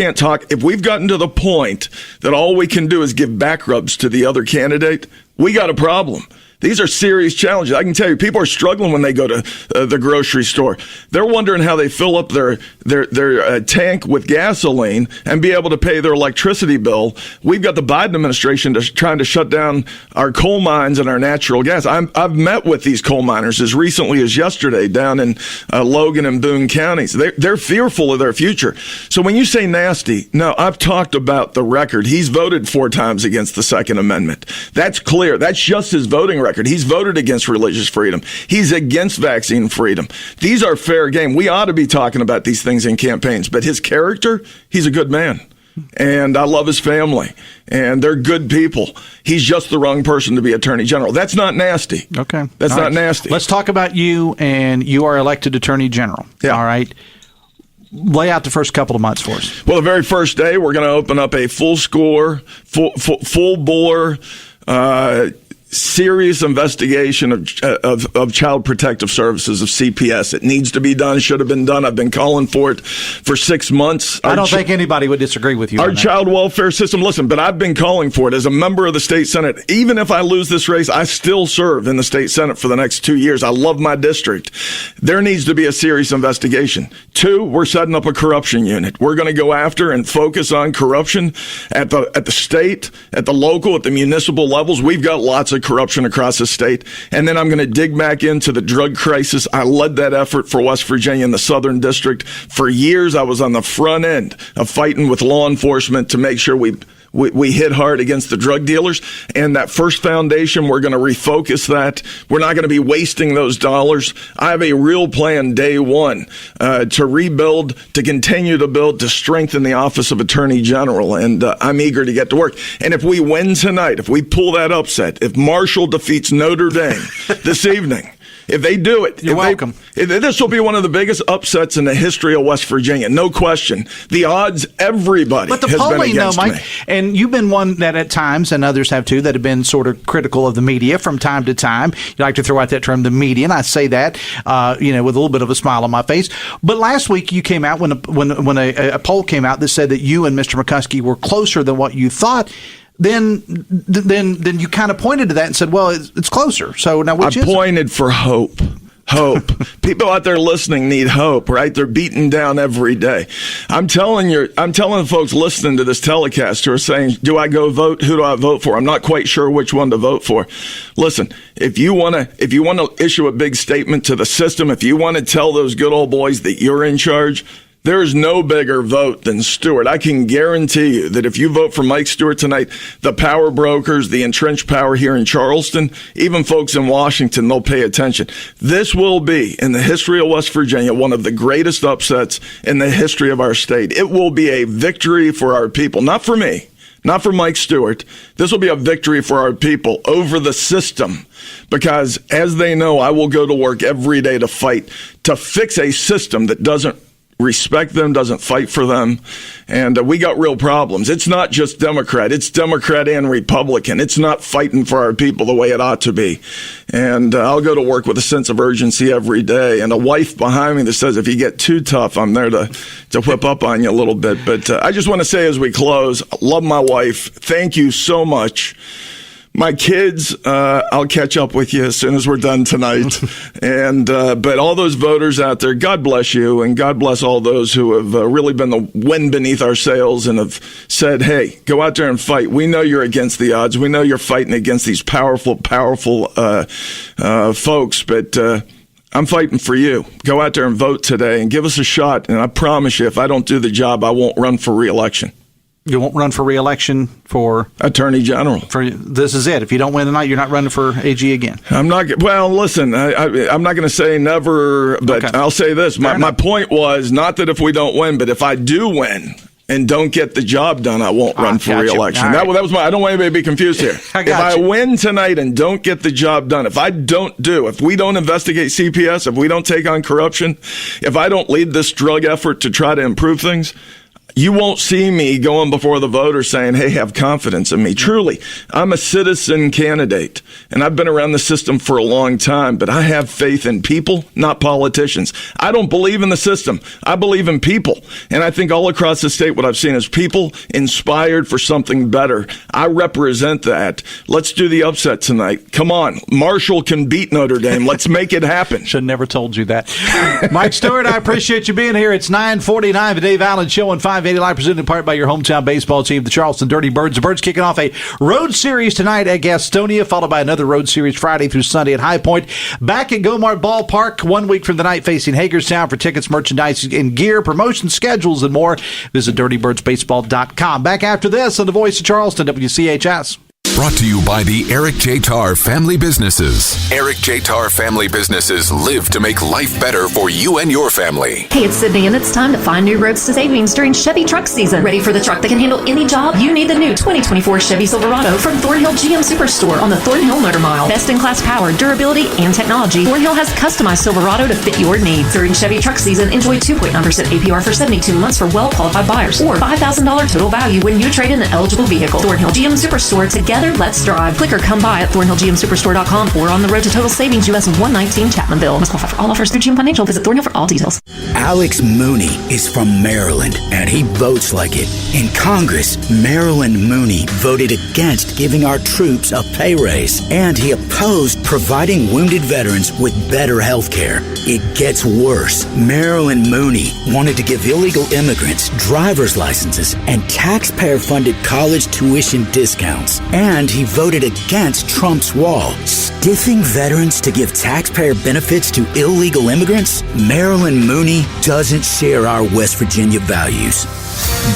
gotten to the point that all we can do is give back rubs to the other candidate, we got a problem. These are serious challenges. I can tell you, people are struggling when they go to the grocery store. They're wondering how they fill up their tank with gasoline and be able to pay their electricity bill. We've got the Biden administration trying to shut down our coal mines and our natural gas. I've met with these coal miners as recently as yesterday down in Logan and Boone counties. They're fearful of their future. So when you say nasty, no, I've talked about the record. He's voted 4 times against the Second Amendment. That's clear. That's just his voting record. He's voted against religious freedom. He's against vaccine freedom. These are fair game. We ought to be talking about these things in campaigns. But his character, he's a good man. And I love his family. And they're good people. He's just the wrong person to be Attorney General. That's not nasty. Okay. That's not nasty. Let's talk about you, and you are elected Attorney General. Yeah. All right. Lay out the first couple of months for us. Well, the very first day, we're going to open up a full bore, serious investigation of Child Protective Services, of CPS. It needs to be done. Should have been done. I've been calling for it for 6 months. I don't think anybody would disagree with you. Our child welfare system, listen, but I've been calling for it as a member of the state Senate. Even if I lose this race, I still serve in the state Senate for the next 2 years. I love my district. There needs to be a serious investigation. 2, we're setting up a corruption unit. We're going to go after and focus on corruption at the state, at the local, at the municipal levels. We've got lots of corruption across the state. And then I'm going to dig back into the drug crisis. I led that effort for West Virginia in the Southern District. For years, I was on the front end of fighting with law enforcement to make sure we hit hard against the drug dealers. And that first foundation, we're going to refocus that. We're not going to be wasting those dollars. I have a real plan day one to rebuild, to continue to build, to strengthen the Office of Attorney General. And I'm eager to get to work. And if we win tonight, if we pull that upset, if Marshall defeats Notre Dame this evening, If they do it, you're welcome. This will be one of the biggest upsets in the history of West Virginia, no question. The odds, everybody but the has polling, been against Mike, me. and you've been one that at times, and others have too, that have been sort of critical of the media from time to time. You like to throw out that term, the media, and I say that, with a little bit of a smile on my face. But last week you came out when a poll came out that said that you and Mr. McCuskey were closer than what you thought. Then you kind of pointed to that and said, well, it's closer. So now which is it? I pointed for hope. Hope. People out there listening need hope, right? They're beaten down every day. I'm telling the folks listening to this telecast who are saying, do I go vote? Who do I vote for? I'm not quite sure which one to vote for. Listen, if you want to issue a big statement to the system, if you want to tell those good old boys that you're in charge, there's no bigger vote than Stuart. I can guarantee you that if you vote for Mike Stuart tonight, the power brokers, the entrenched power here in Charleston, even folks in Washington, they'll pay attention. This will be, in the history of West Virginia, one of the greatest upsets in the history of our state. It will be a victory for our people, not for me, not for Mike Stuart. This will be a victory for our people over the system. Because, as they know, I will go to work every day to fight to fix a system that doesn't respect them, doesn't fight for them, and we got real problems. It's not just Democrat, it's Democrat and Republican. It's not fighting for our people the way it ought to be. And I'll go to work with a sense of urgency every day, and a wife behind me that says if you get too tough, I'm there to whip up on you a little bit. But I just want to say as we close, I love my wife. Thank you so much. My kids, I'll catch up with you as soon as we're done tonight. And but all those voters out there, God bless you, and God bless all those who have really been the wind beneath our sails and have said, hey, go out there and fight. We know you're against the odds. We know you're fighting against these powerful folks, but I'm fighting for you. Go out there and vote today and give us a shot. And I promise you, if I don't do the job, I won't run for re-election. You won't run for re-election for Attorney General. This is it. If you don't win tonight, you're not running for AG again. I'm not. Well, listen, I'm not going to say never, but okay. I'll say this. My point was not that if we don't win, but if I do win and don't get the job done, I won't run for re-election. Right. That was my. I don't want anybody to be confused here. If I win tonight and don't get the job done, if we don't investigate CPS, if we don't take on corruption, if I don't lead this drug effort to try to improve things, you won't see me going before the voters saying, hey, have confidence in me. Truly, I'm a citizen candidate, and I've been around the system for a long time, but I have faith in people, not politicians. I don't believe in the system. I believe in people. And I think all across the state what I've seen is people inspired for something better. I represent that. Let's do the upset tonight. Come on. Marshall can beat Notre Dame. Let's make it happen. Should have never told you that. Mike Stuart, I appreciate you being here. It's 9:49, the Dave Allen Show on 580 Live, presented in part by your hometown baseball team, the Charleston Dirty Birds. The Birds kicking off a road series tonight at Gastonia, followed by another road series Friday through Sunday at High Point. Back at Gomart Ballpark 1 week from tonight, facing Hagerstown. For tickets, merchandise, and gear, promotion schedules, and more, visit dirtybirdsbaseball.com. Back after this on the Voice of Charleston, WCHS. Brought to you by the Eric J. Tarr Family Businesses. Eric J. Tarr Family Businesses live to make life better for you and your family. Hey, it's Sydney, and it's time to find new roads to savings during Chevy truck season. Ready for the truck that can handle any job? You need the new 2024 Chevy Silverado from Thornhill GM Superstore on the Thornhill Motor Mile. Best-in-class power, durability, and technology. Thornhill has customized Silverado to fit your needs. During Chevy truck season, enjoy 2.9% APR for 72 months for well-qualified buyers, or $5,000 total value when you trade in an eligible vehicle. Thornhill GM Superstore, together, let's drive. Click or come by at ThornhillGMSuperstore.com or on the road to Total Savings US 119 Chapmanville. Must qualify for all offers through GM Financial. Visit Thornhill for all details. Alex Mooney is from Maryland, and he votes like it. In Congress, Maryland Mooney voted against giving our troops a pay raise, and he opposed providing wounded veterans with better health care. It gets worse. Maryland Mooney wanted to give illegal immigrants driver's licenses and taxpayer-funded college tuition discounts. And he voted against Trump's wall, stiffing veterans to give taxpayer benefits to illegal immigrants. Maryland Mooney doesn't share our West Virginia values.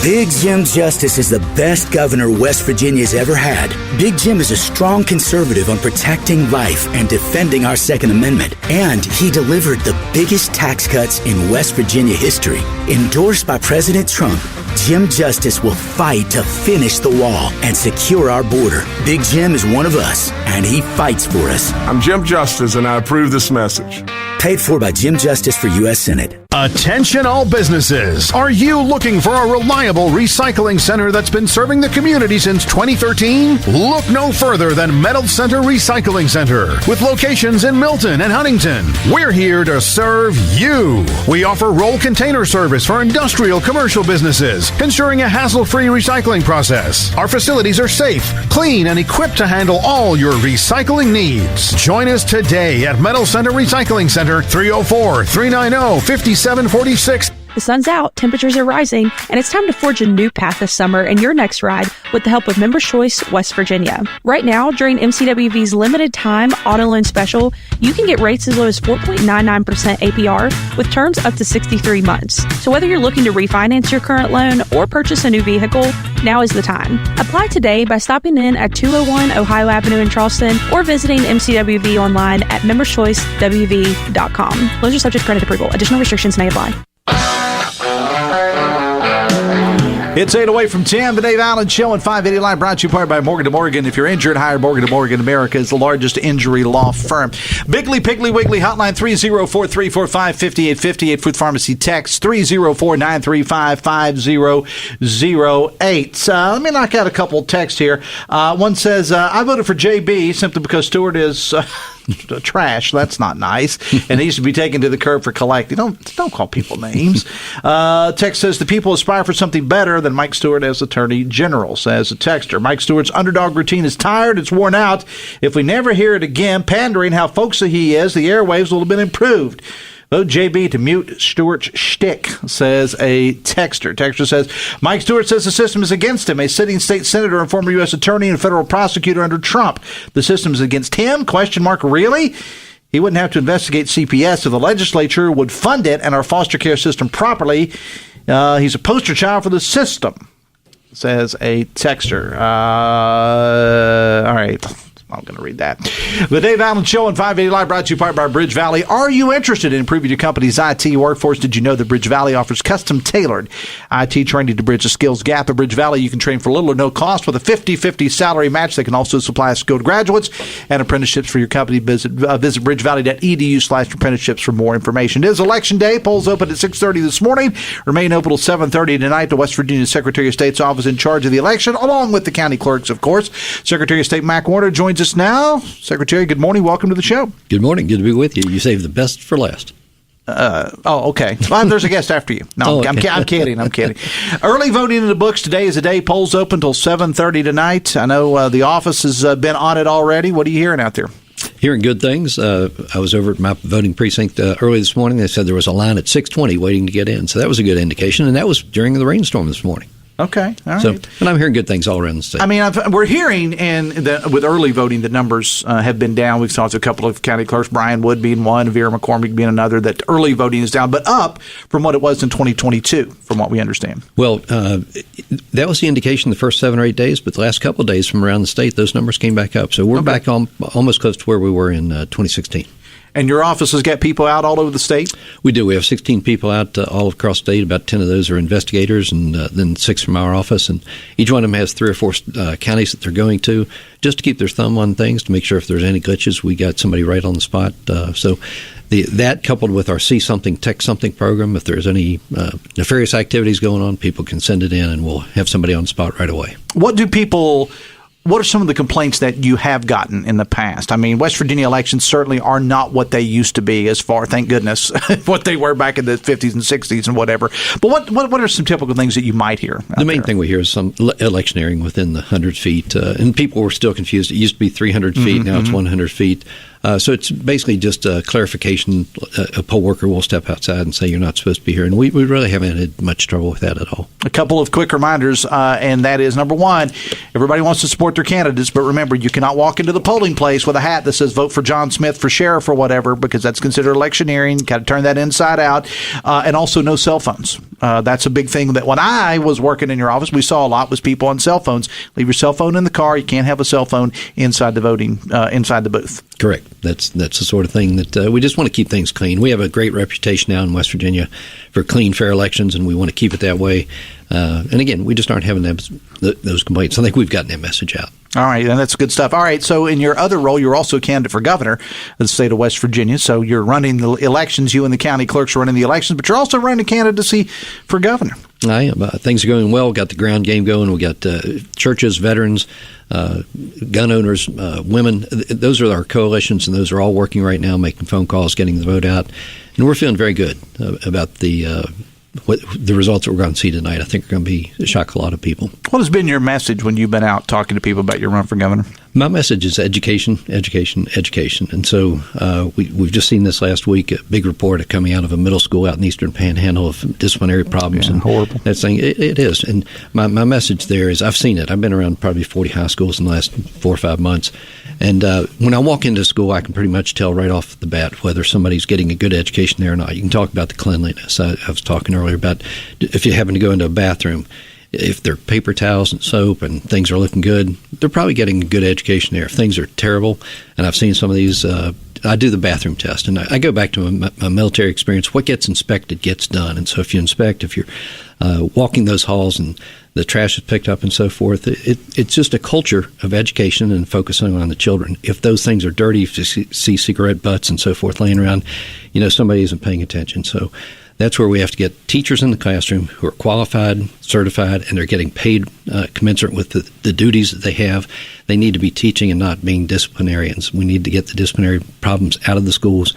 Big Jim Justice is the best governor West Virginia's ever had. Big Jim is a strong conservative on protecting life and defending our Second Amendment. And he delivered the biggest tax cuts in West Virginia history. Endorsed by President Trump, Jim Justice will fight to finish the wall and secure our border. Big Jim is one of us, and he fights for us. I'm Jim Justice, and I approve this message. Paid for by Jim Justice for U.S. Senate. Attention all businesses. Are you looking for a reliable recycling center that's been serving the community since 2013? Look no further than Metal Center Recycling Center. With locations in Milton and Huntington, we're here to serve you. We offer roll container service for industrial commercial businesses, ensuring a hassle-free recycling process. Our facilities are safe, clean, and equipped to handle all your recycling needs. Join us today at Metal Center Recycling Center, 304-390-5746. The sun's out, temperatures are rising, and it's time to forge a new path this summer in your next ride with the help of Members Choice West Virginia. Right now, during MCWV's limited time auto loan special, you can get rates as low as 4.99% APR with terms up to 63 months. So whether you're looking to refinance your current loan or purchase a new vehicle, now is the time. Apply today by stopping in at 201 Ohio Avenue in Charleston or visiting MCWV online at memberschoicewv.com. Loans are subject to credit approval. Additional restrictions may apply. It's 8 away from 10. The Dave Allen Show on 580 Live, brought to you by Morgan & Morgan. If you're injured, hire Morgan & Morgan. America is the largest injury law firm. Bigley, Piggly, Wiggly, hotline 304-345-5858. Food Pharmacy text 304-935-5008. Let me knock out a couple of texts here. One says, I voted for JB simply because Stuart is... trash. That's not nice. And he needs to be taken to the curb for collecting. Don't call people names. Text says the people aspire for something better than Mike Stuart as Attorney General, says a texter. Mike Stewart's underdog routine is tired. It's worn out. If we never hear it again, pandering how folksy he is, the airwaves will have been improved. Vote JB to mute Stewart's shtick, says a texter. Texter says, Mike Stuart says the system is against him, a sitting state senator and former U.S. attorney and federal prosecutor under Trump. The system is against him? ? Really? He wouldn't have to investigate CPS if the legislature would fund it and our foster care system properly. He's a poster child for the system, says a texter. All right. I'm going to read that. The Dave Allen Show on 580 Live, brought to you by Bridge Valley. Are you interested in improving your company's IT workforce? Did you know that Bridge Valley offers custom-tailored IT training to bridge the skills gap? At Bridge Valley, you can train for little or no cost with a 50-50 salary match. They can also supply skilled graduates and apprenticeships for your company. Visit bridgevalley.edu/apprenticeships for more information. It is Election Day. Polls open at 6:30 this morning. Remain open till 7:30 tonight. The West Virginia Secretary of State's office in charge of the election, along with the county clerks, of course. Secretary of State Mac Warner joins us now. Secretary, good morning. Welcome to the show. Good morning. Good to be with you. You saved the best for last. Okay. Well, there's a guest after you. No, okay. I'm kidding. Early voting in the books today is the day. Polls open till 7:30 tonight. I know the office has been on it already. What are you hearing out there? Hearing good things. I was over at my voting precinct early this morning. They said there was a line at 6:20 waiting to get in. So that was a good indication. And that was during the rainstorm this morning. Okay, all right. So, and I'm hearing good things all around the state. I mean, we're hearing with early voting, the numbers have been down. We've talked to a couple of county clerks, Brian Wood being one, Vera McCormick being another, that early voting is down, but up from what it was in 2022, from what we understand. Well, that was the indication the first 7 or 8 days, but the last couple of days from around the state, those numbers came back up. So we're back almost close to where we were in 2016. And your office has got people out all over the state? We do. We have 16 people out all across the state. About 10 of those are investigators, and then 6 from our office. And each one of them has 3 or 4 counties that they're going to, just to keep their thumb on things, to make sure if there's any glitches, we got somebody right on the spot. So that coupled with our See Something, Text Something program, if there's any nefarious activities going on, people can send it in, and we'll have somebody on the spot right away. What are some of the complaints that you have gotten in the past? I mean, West Virginia elections certainly are not what they used to be, as far, thank goodness, what they were back in the 50s and 60s and whatever. But what are some typical things that you might hear? The main thing we hear is some electioneering within the 100 feet. And people were still confused. It used to be 300 feet. Now it's 100 feet. So it's basically just a clarification. A poll worker will step outside and say you're not supposed to be here. And we really haven't had much trouble with that at all. A couple of quick reminders, and that is, number one, everybody wants to support their candidates, but remember, you cannot walk into the polling place with a hat that says vote for John Smith for sheriff or whatever, because that's considered electioneering. Got to turn that inside out. And also no cell phones. That's a big thing that when I was working in your office, we saw a lot was people on cell phones. Leave your cell phone in the car. You can't have a cell phone inside the voting, inside the booth. Correct. That's the sort of thing that we just want to keep things clean. We have a great reputation now in West Virginia for clean, fair elections, and we want to keep it that way. And again, we just aren't having those complaints. I think we've gotten that message out. All right, and that's good stuff. All right, so in your other role, you're also a candidate for governor of the state of West Virginia. So you're running the elections. You and the county clerks are running the elections, but you're also running a candidacy for governor. I am. Things are going well. Got the ground game going. We got churches, veterans, gun owners, women. Those are our coalitions, and those are all working right now, making phone calls, getting the vote out. And we're feeling very good about the results that we're going to see tonight. I think are going to shock a lot of people. What has been your message when you've been out talking to people about your run for governor? My message is education, education, education. And so we've just seen this last week, a big report coming out of a middle school out in Eastern Panhandle of disciplinary problems. Yeah, and horrible. That thing, it is. And my message there is I've seen it. I've been around probably 40 high schools in the last 4 or 5 months. And when I walk into school, I can pretty much tell right off the bat whether somebody's getting a good education there or not. You can talk about the cleanliness. I was talking earlier about if you happen to go into a bathroom, if there are paper towels and soap and things are looking good, they're probably getting a good education there. If things are terrible, and I've seen some of these, I do the bathroom test, and I go back to my military experience. What gets inspected gets done. And so if you inspect, if you're walking those halls and the trash is picked up and so forth, it's just a culture of education and focusing on the children. If those things are dirty, if you see cigarette butts and so forth laying around, somebody isn't paying attention. So that's where we have to get teachers in the classroom who are qualified, certified, and they're getting paid commensurate with the duties that they have. They need to be teaching and not being disciplinarians. We need to get the disciplinary problems out of the schools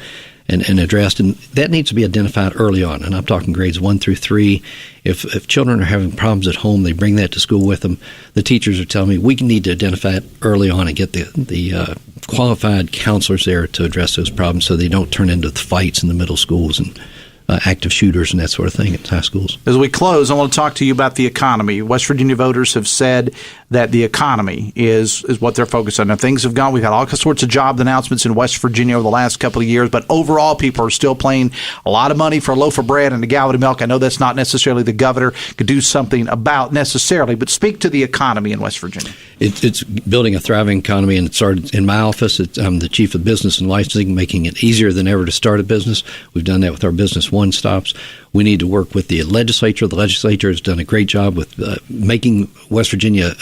and addressed, and that needs to be identified early on. And I'm talking grades 1 through 3. If children are having problems at home, they bring that to school with them. The teachers are telling me we need to identify it early on and get the qualified counselors there to address those problems so they don't turn into fights in the middle schools and active shooters and that sort of thing at high schools. As we close, I want to talk to you about the economy. West Virginia voters have said that the economy is what they're focused on. Now, things have gone. We've had all sorts of job announcements in West Virginia over the last couple of years, but overall, people are still paying a lot of money for a loaf of bread and a gallon of milk. I know that's not necessarily the governor could do something about necessarily, but speak to the economy in West Virginia. It's building a thriving economy, and it started in my office. I'm the chief of business and licensing, making it easier than ever to start a business. We've done that with our Business One stops. We need to work with the legislature. The legislature has done a great job with making West Virginia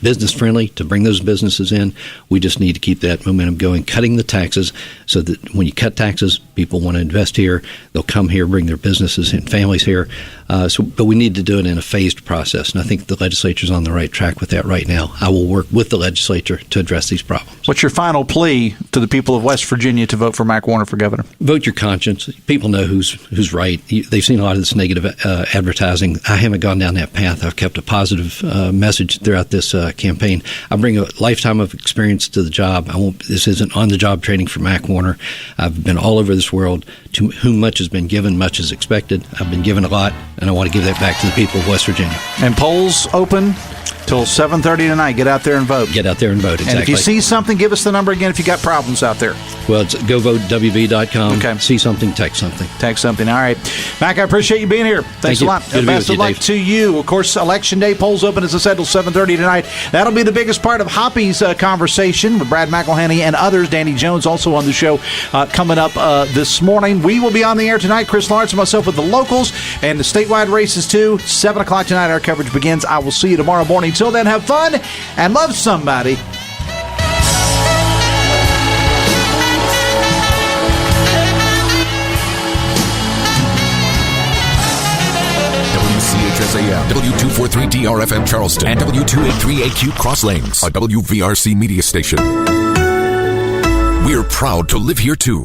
business friendly to bring those businesses in. We just need to keep that momentum going, cutting the taxes so that when you cut taxes, people want to invest here. They'll come here, bring their businesses and families here. But we need to do it in a phased process, and I think the legislature is on the right track with that right now. I will work with the legislature to address these problems. What's your final plea to the people of West Virginia to vote for Mike Warner for governor? Vote your conscience. People know who's right. They've seen a lot of this negative advertising. I haven't gone down that path. I've kept a positive message throughout this campaign. I bring a lifetime of experience to the job. This isn't on-the-job training for Mike Warner. I've been all over this world. To whom much has been given, much is expected. I've been given a lot, and I want to give that back to the people of West Virginia. And polls open till 7:30 tonight. Get out there and vote. Get out there and vote, exactly. And if you see something, give us the number again if you got problems out there. Well, it's govotewv.com. Okay. See something, text something. Text something. All right. Mac, I appreciate you being here. Thanks a lot. Best of luck to you. Of course, Election Day polls open, as I said, till 7:30 tonight. That'll be the biggest part of Hoppy's conversation with Brad McElhenney and others. Danny Jones also on the show coming up this morning. We will be on the air tonight. Chris Lawrence and myself with the locals and the statewide races too. 7 o'clock tonight, our coverage begins. I will see you tomorrow morning. Till then, have fun and love somebody. WCHS AM, W243DRFM Charleston, and W283AQ Cross Lanes, a WVRC media station. We're proud to live here too.